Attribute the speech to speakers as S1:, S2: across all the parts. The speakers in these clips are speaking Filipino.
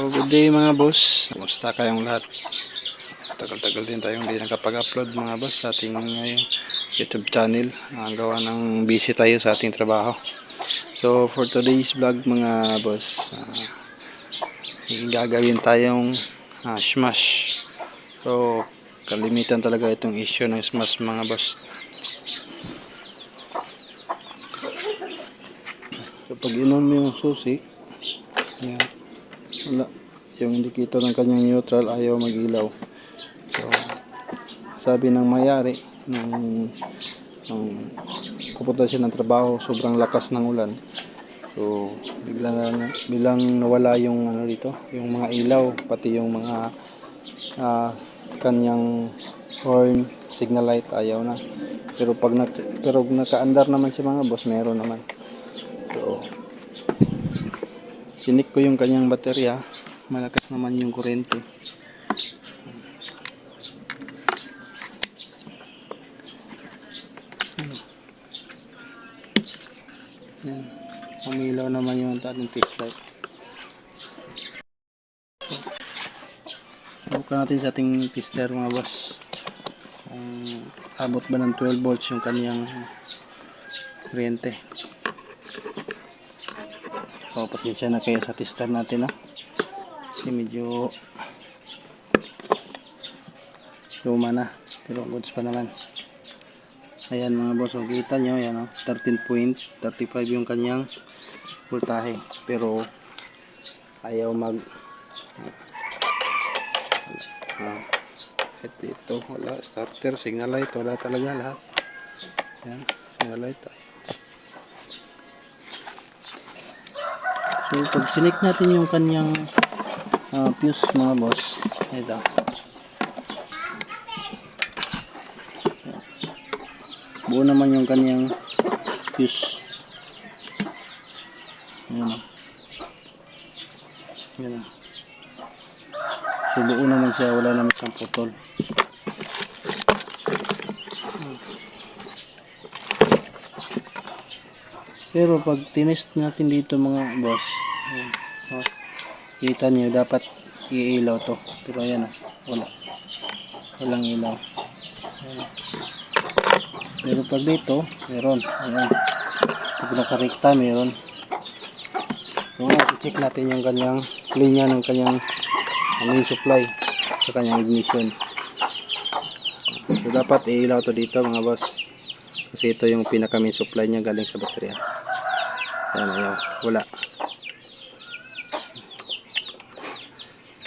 S1: Good day mga boss, kumusta kayong lahat? Tagal-tagal din tayong hindi nakapag-upload mga boss sa ating YouTube channel. Ang gawa ng busy tayo sa ating trabaho. So for today's vlog mga boss, gagawin tayong smash. So kalimitan talaga itong issue ng smash mga boss. Kapag inon mo yung susi, yan, wala, yung indicator ng kanyang neutral ayaw mag-ilaw. So sabi ng mayari nung pupunta siya ng trabaho, sobrang lakas ng ulan, so bilang nawala yung dito, yung mga ilaw, pati yung mga kanyang horn signal light ayaw na. Pero pag nakaandar naman si mga boss, meron naman. So sinik ko yung kanyang baterya, malakas naman yung kuryente. Yan. Umilaw naman yung ating test light. Subukan natin sa ating tester mga boss kung abot ba ng 12 volts yung kanyang kuryente. So pasensya na kayo sa tester natin kasi medyo luma na, pero goods pa naman. Ayan mga boss, so kita nyo, ayan 13.35 yung kanyang voltahe, pero ayaw ito wala, starter, signal light, wala talaga lahat. Ayan, signal light. So pag sinik natin yung kanyang fuse mga boss, ito buo naman yung kanyang fuse. Yan. So buo naman siya, wala naman siyang putol. Pero pag tinest natin dito mga boss, kita nyo dapat iilaw to, pero ayan walang ilaw. Pero pag dito meron, ayan, pag nakarekta meron. So i-check natin yung kanyang linya ng kanyang main supply sa kanyang ignition. So dapat iilaw to dito mga boss, kasi ito yung pinaka main supply niya galing sa baterya. Ayan, wala.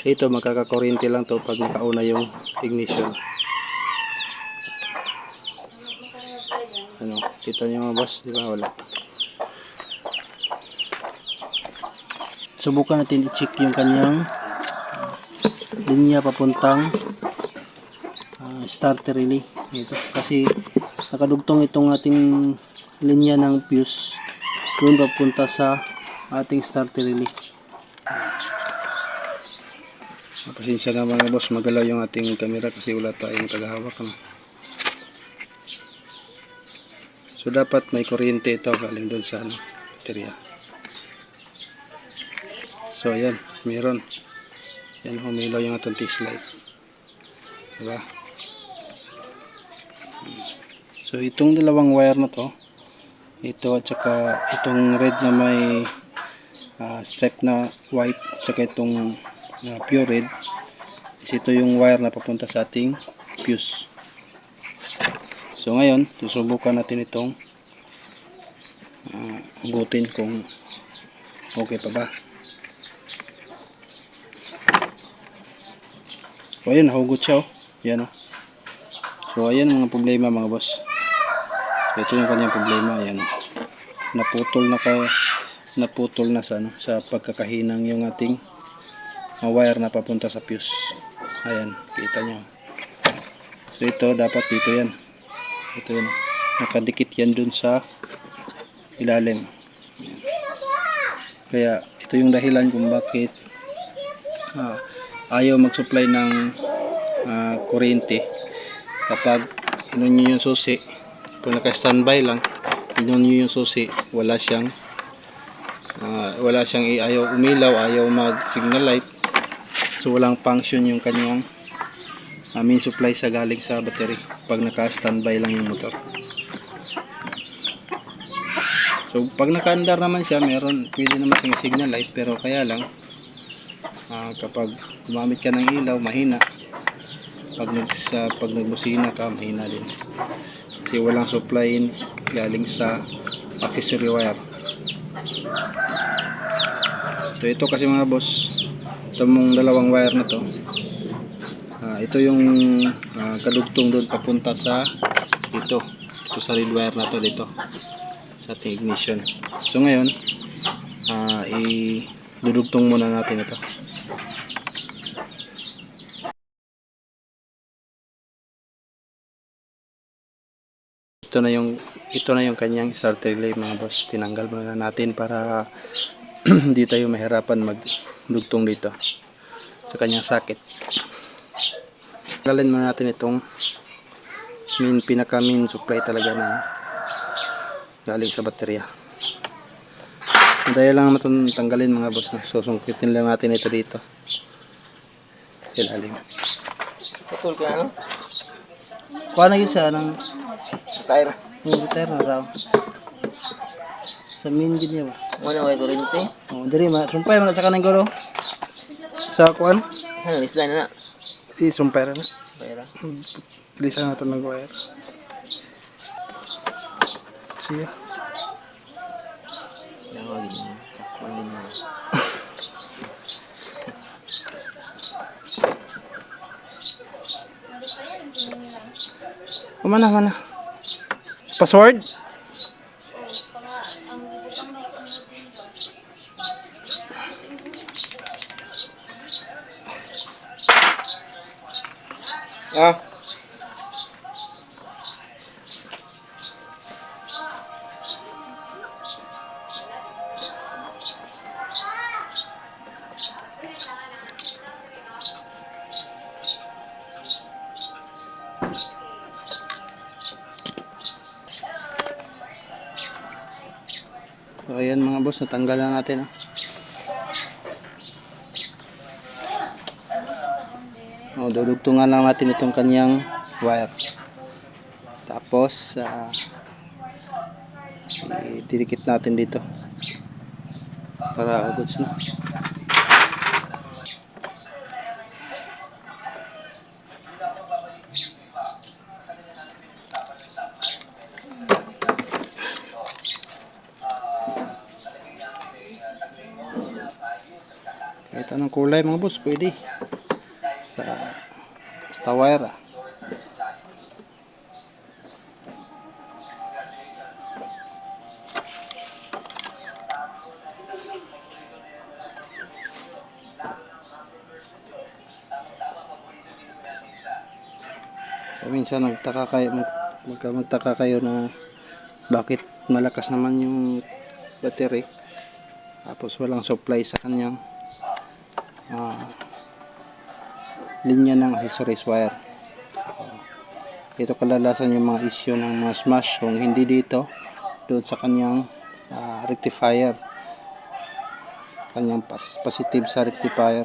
S1: Ito magkakakuryente lang to pag nakauna yung ignition. Kita nyo mga boss, di ba? Wala. Subukan natin i-check yung kanyang linya papuntang starter relay ito, kasi nakadugtong itong ating linya ng fuse doon papunta sa ating starter relay. Pasensya na mga boss, magalaw yung ating camera kasi wala tayong tagahawak So dapat may kuryente ito galing doon sa baterya. So ayan, meron. Yan, humilaw yung atong test light. Diba? So itong dalawang wire na to, ito at saka itong red na may stripe na white, at saka itong pure red, ito yung wire na papunta sa ating fuse. So ngayon, susubukan natin itong hugutin kung okay pa ba. So ayan, nahugot siya Yan So ayan ang mga problema mga boss. So ito yung kanyang problema. Ayan naputol na sa pagkakahinang yung ating wire na papunta sa fuse. Ayan, kita nyo. So ito, dapat dito yan. Ito yun, nakadikit yan dun sa ilalim. Kaya ito yung dahilan kung bakit ayaw mag-supply ng kuryente kapag inon nyo yung susi. Kung naka-standby lang, inon nyo yung susi, wala siyang ayaw umilaw, ayaw mag signal light, So walang function yung kanyang main supply sa galing sa battery pag naka-standby lang yung motor. So pag naka-andar naman siya, pwede naman siyang signal light, pero kaya lang kapag gumamit ka ng ilaw, mahina. Pag nagbusina ka, mahina din. Kasi walang supply galing sa accessory wire. So ito kasi mga boss, itong dalawang wire na to, ito yung kadugtong doon papunta sa ito sa red wire na to dito sa ating ignition. So ngayon idudugtong muna natin ito. Ito na yung kanyang starter relay mga boss. Tinanggal muna natin para hindi tayo mahirapan magdugtong dito sa kanyang socket. Tanggalin muna natin itong pinaka main supply talaga na galing sa baterya. Dahil lang naman tanggalin mga boss, na susungkitin lang natin ito dito sa ilalim.
S2: Betul ka ano?
S1: Kuha na yun siya ng
S2: Tire.
S1: tire na raw sa main gid niya ba?
S2: Mana way kurente?
S1: Diri sumpay mga saka nang guro sa kuan
S2: Sana lisdan na.
S1: sumpay ra na.
S2: Pera.
S1: Bilisan natin ng wire. Siya.
S2: Yang lagi ni. Sakwan din mo.
S1: Mana? Password? So ayan mga boss, natanggal na natin. Dudugtungan lang natin itong kanyang wire. Tapos ididikit natin dito para goods na. Kahit anong kulay mga boss, pwede basta wire. Minsan magtaka kayo na bakit malakas naman yung battery tapos walang supply sa kanyang linya ng accessories wire. Ito kadalasan yung mga issue ng mga smash, kung hindi dito, doon sa kanyang rectifier, kanyang positive sa rectifier.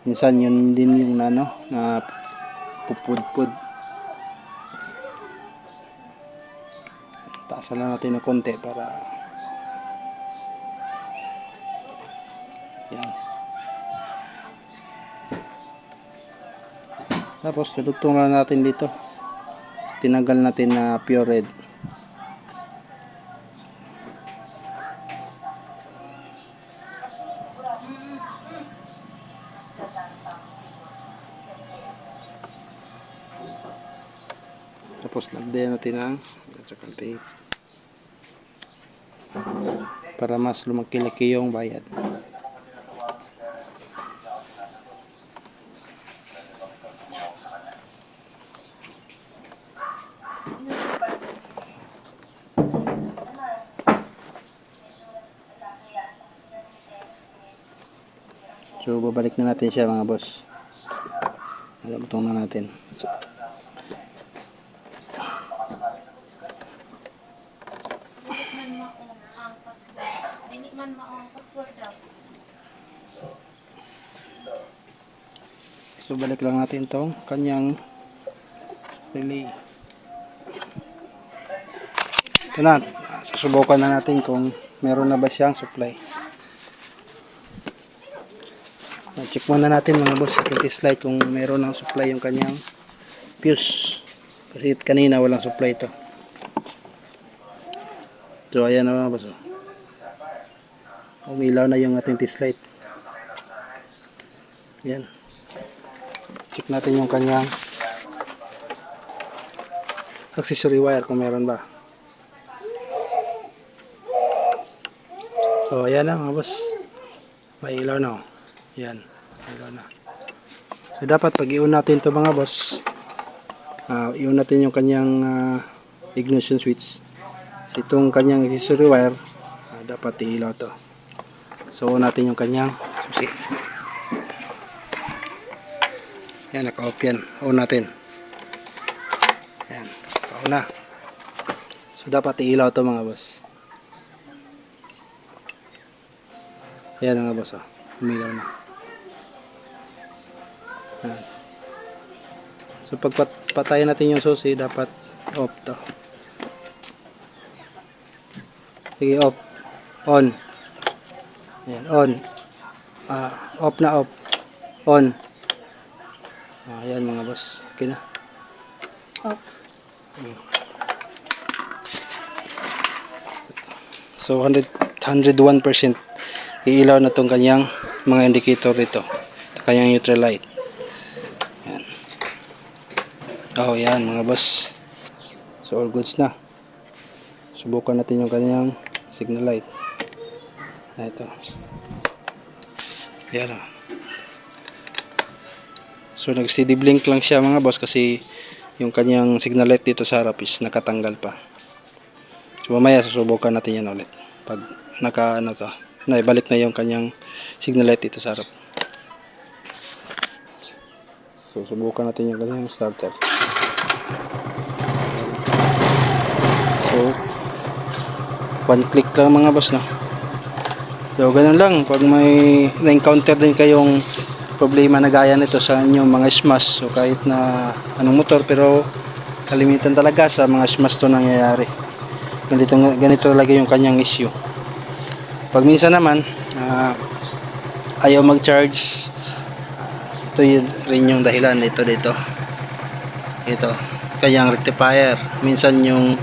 S1: Minsan yun din yung na pupudpud. Taasan lang natin ng konti para yan. Tapos tutugtungan natin dito. Tinanggal natin na pure red. Tapos lagyan natin ang electrical tape para mas lumaki-laki yung bayad. So babalik na natin siya mga boss. Alabutong na natin. So balik lang natin tong kanyang relay. Ito na, susubukan na natin kung meron na ba siyang supply. Check muna natin mga boss, itong test light kung meron ng supply yung kanyang fuse. Kasi kanina walang supply ito. So ayan na mga boss. Umilaw na yung ating test light. Yan. Check natin yung kanyang accessory wire kung meron ba. So ayan na mga boss. May ilaw na. Yan. May ilaw na. So dapat pag i-on natin to mga boss, i-on natin yung kanyang ignition switch. So itong kanyang accessory wire, dapat i-ilaw to. So on natin yung kanyang susi. Yan, naka-off yan. On natin. Yan, naka-on na. So dapat i-ilaw to mga boss. Yan mga boss, umilaw na. Yan. So pag patayin natin yung susi, dapat off to. Sige, off. On. Yan, on. Off na off. On. Ayan mga boss. Okay na. Off. So 101% iilaw na tong kanyang mga indicator dito. Kanyang neutral light. Yan. Oh, yan mga boss. So all goods na. Subukan natin yung kanyang signal light. Ito. Yan. So nag-steady blink lang siya mga boss kasi yung kanyang signal light dito sa harap is nakatanggal pa. So mamaya susubukan natin yan ulit. Pag naibalik na yung kanyang signal light dito sa harap. So subukan natin yung kanyang starter. So one click lang mga boss, no. So ganun lang, pag may na-encounter din kayong problema na gaya nito sa inyong mga smash, so kahit na anong motor, pero kalimitan talaga sa mga smash to nangyayari. Ganito talaga yung kanyang issue. Pag minsan naman ayaw mag-charge, ito rin yung dahilan ito kanyang rectifier. Minsan yung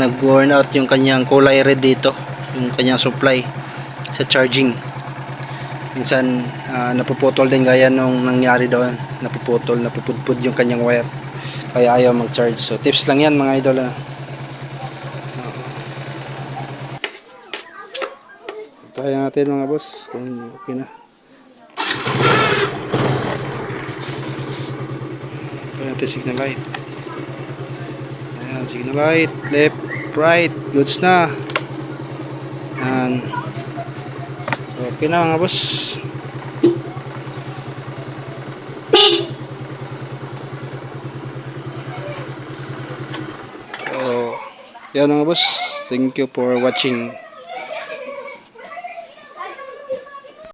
S1: nag-burn out yung kanyang kulay red dito, yung kanyang supply sa charging. Minsan napuputol din gaya nung nangyari doon, napupudpud yung kanyang wire, kaya ayaw mag-charge. So tips lang yan mga idol. Try natin mga boss kung okay na. Try natin signal light. Ayan, signal light, left, right, goods na. Ayan. Okay na mga boss. So, yan mga boss. Thank you for watching.